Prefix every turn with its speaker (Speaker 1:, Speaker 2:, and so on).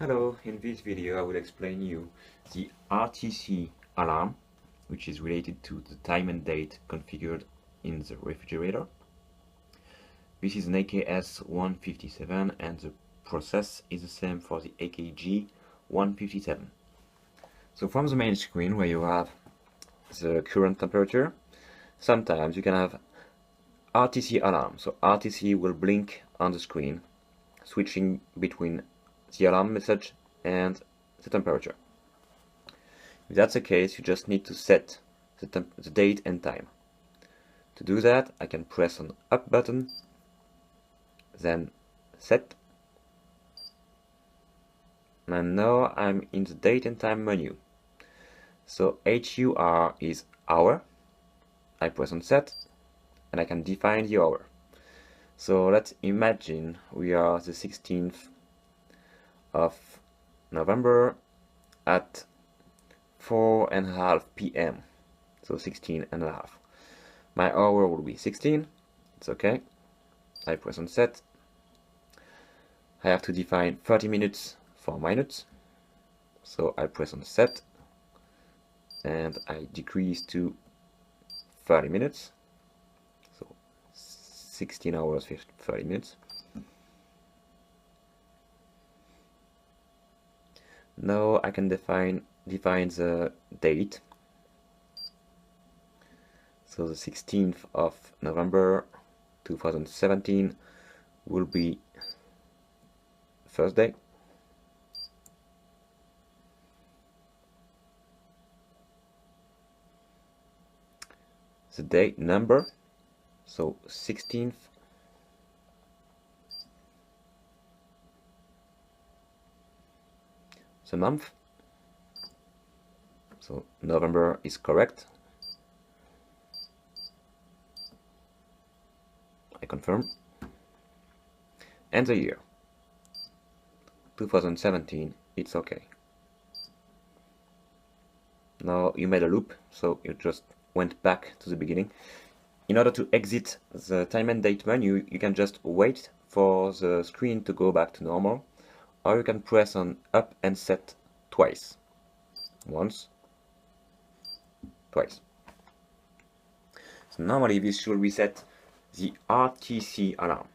Speaker 1: Hello, in this video I will explain you the RTC alarm, which is related to the time and date configured in the refrigerator. This is an AKS157 and the process is the same for the AKG157. So from the main screen where you have the current temperature, sometimes you can have RTC alarm. So RTC will blink on the screen, switching between the alarm message and the temperature. If that's the case, you just need to set the date and time. To do that, I can press on up button, then set, and now I'm in the date and time menu. So HUR is hour. I press on set and I can define the hour. So let's imagine we are the 16th of November at 4:30 p.m. So 16:30. My hour will be 16. It's okay. I press on set. I have to define 30 minutes for minutes. So I press on set and I decrease to 30 minutes. So 16 hours, 30 minutes. Now I can define the date. So the 16th of November 2017 will be Thursday. The date number, so 16th. The month, so November is correct. I confirm. And the year, 2017, it's okay. Now you made a loop, so you just went back to the beginning. In order to exit the time and date menu, you can just wait for the screen to go back to normal, or you can press on up and set twice. Once, twice. So normally this should reset the RTC alarm.